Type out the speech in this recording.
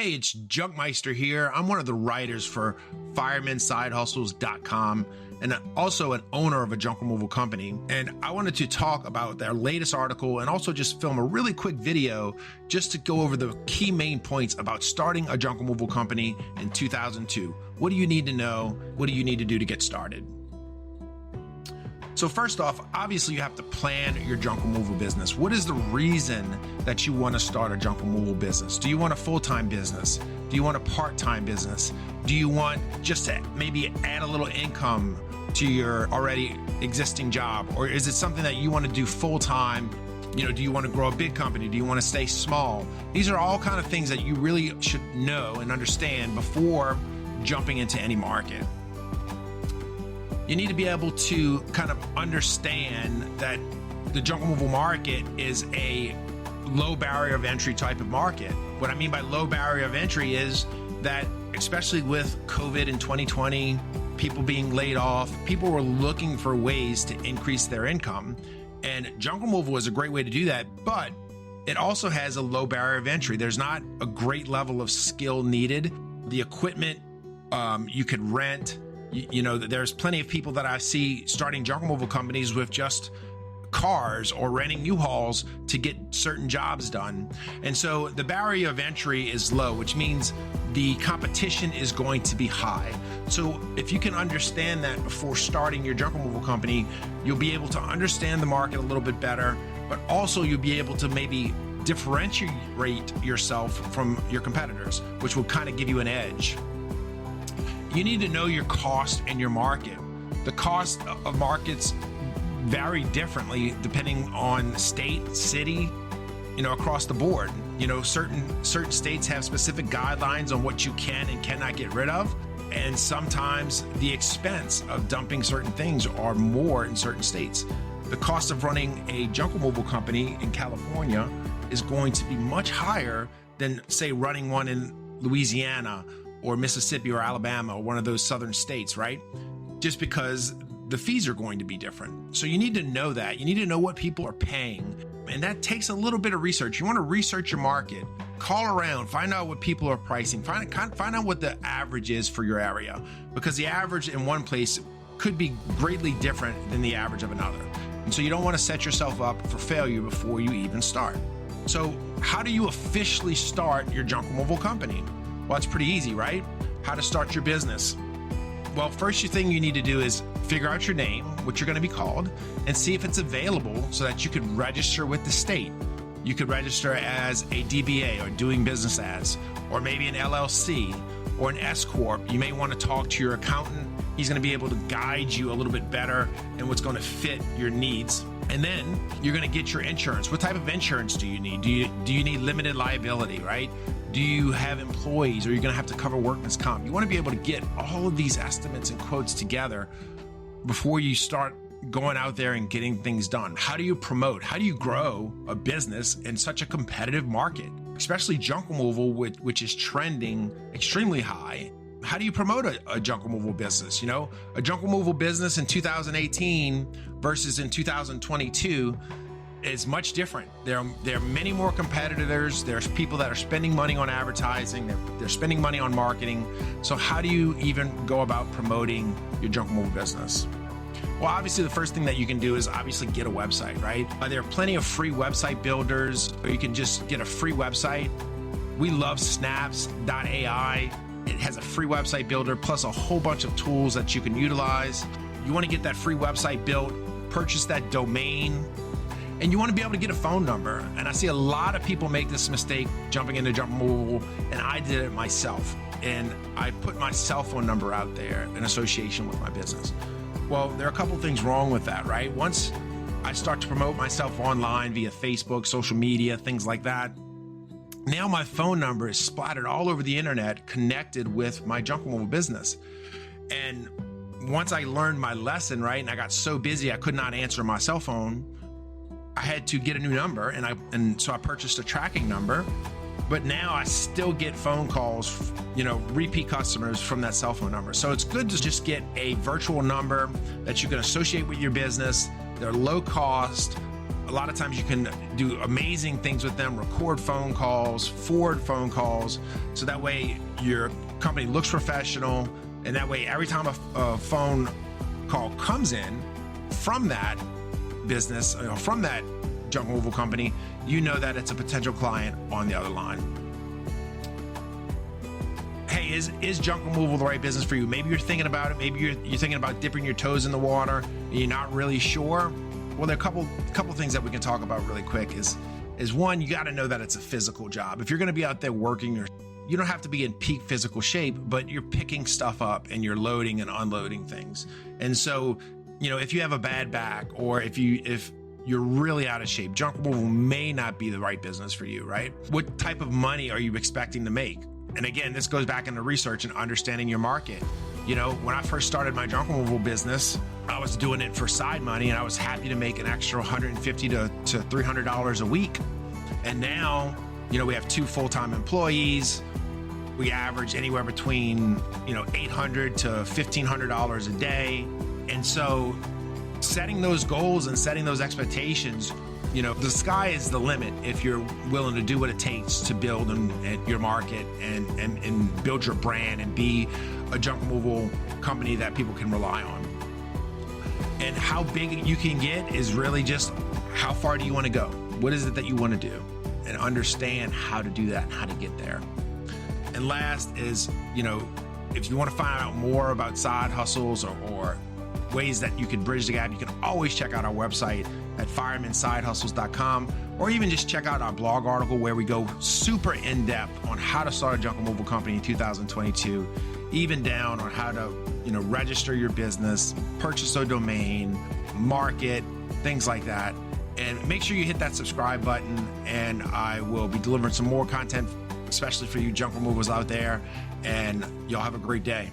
Hey, it's Junkmeister here. I'm one of the writers for FiremanSideHustles.com and also an owner of a junk removal company. And I wanted to talk about their latest article and also just film a really quick video just to go over the key main points about starting a junk removal company in 2002. What do you need to know? What do you need to do to get started? So first off, obviously you have to plan your junk removal business. What is the reason that you want to start a junk removal business? Do you want a full-time business? Do you want a part-time business? Do you want just to maybe add a little income to your already existing job? Or is it something that you want to do full-time? You know, do you want to grow a big company? Do you want to stay small? These are all kind of things that you really should know and understand before jumping into any market. You need to be able to kind of understand that the junk removal market is a low barrier of entry type of market. What I mean by low barrier of entry is that, especially with COVID in 2020, people being laid off, people were looking for ways to increase their income. And junk removal is a great way to do that, but it also has a low barrier of entry. There's not a great level of skill needed. The equipment you could rent. You know, there's plenty of people that I see starting junk removal companies with just cars or renting U-Hauls to get certain jobs done. And so the barrier of entry is low, which means the competition is going to be high. So if you can understand that before starting your junk removal company, you'll be able to understand the market a little bit better, but also you'll be able to maybe differentiate yourself from your competitors, which will kind of give you an edge. You need to know your cost and your market. The cost of markets vary differently depending on state, city, you know, across the board. You know, certain states have specific guidelines on what you can and cannot get rid of. And sometimes the expense of dumping certain things are more in certain states. The cost of running a junk removal company in California is going to be much higher than, say, running one in Louisiana or Mississippi or Alabama or one of those southern states, right? Just because the fees are going to be different. So you need to know that. You need to know what people are paying. And that takes a little bit of research. You want to research your market, call around, find out what people are pricing, find out what the average is for your area, because the average in one place could be greatly different than the average of another. And so you don't want to set yourself up for failure before you even start. So how do you officially start your junk removal company? Well, it's pretty easy, right? How to start your business. Well, first thing you need to do is figure out your name, what you're going to be called, and see if it's available so that you could register with the state. You could register as a DBA or doing business as, or maybe an LLC or an S Corp. You may want to talk to your accountant. He's going to be able to guide you a little bit better in what's going to fit your needs. And then you're going to get your insurance. What type of insurance do you need? Do you need limited liability, right? Do you have employees, or you're going to have to cover workman's comp? You want to be able to get all of these estimates and quotes together before you start going out there and getting things done. How do you promote? How do you grow a business in such a competitive market, especially junk removal, which is trending extremely high? How do you promote a junk removal business? You know, a junk removal business in 2018 versus in 2022 is much different. There are many more competitors. There's people that are spending money on advertising. They're spending money on marketing. So how do you even go about promoting your junk removal business? Well, obviously the first thing that you can do is obviously get a website, right? There are plenty of free website builders, or you can just get a free website. We love Snaps.ai. It has a free website builder plus a whole bunch of tools that you can utilize. You want to get that free website built, purchase that domain, and you want to be able to get a phone number. And I see a lot of people make this mistake jumping into junk removal, and I did it myself. And I put my cell phone number out there in association with my business. Well, there are a couple things wrong with that, right? Once I start to promote myself online via Facebook, social media, things like that, now my phone number is splattered all over the internet, connected with my junk removal business. And once I learned my lesson, right, and I got so busy I could not answer my cell phone, I had to get a new number, and so I purchased a tracking number. But now I still get phone calls, you know, repeat customers from that cell phone number. So it's good to just get a virtual number that you can associate with your business. They're low cost, A lot of times you can do amazing things with them, record phone calls, forward phone calls, so that way your company looks professional, and that way every time a phone call comes in from that business, from that junk removal company, you know that it's a potential client on the other line. Hey, is junk removal the right business for you? Maybe you're thinking about it. Maybe you're thinking about dipping your toes in the water and you're not really sure. Well, there are a couple things that we can talk about really quick. Is one, you got to know that it's a physical job. If you're going to be out there working, you don't have to be in peak physical shape, but you're picking stuff up and you're loading and unloading things. And so, if you have a bad back, or if you're really out of shape, junk removal may not be the right business for you, right? What type of money are you expecting to make? And again, this goes back into research and understanding your market. When I first started my junk removal business, I was doing it for side money, and I was happy to make an extra $150 to $300 a week. And now, we have 2 full-time employees. We average anywhere between, $800 to $1,500 a day. And so setting those goals and setting those expectations, the sky is the limit if you're willing to do what it takes to build your market and build your brand and be a junk removal company that people can rely on. And how big you can get is really just how far do you want to go? What is it that you want to do? And understand how to do that and how to get there. And last is, if you want to find out more about side hustles or ways that you can bridge the gap, you can always check out our website at firemansidehustles.com, or even just check out our blog article where we go super in depth on how to start a junk removal company in 2022, even down on how to, register your business, purchase a domain, market, things like that. And make sure you hit that subscribe button, and I will be delivering some more content, especially for you junk removers out there, and y'all have a great day.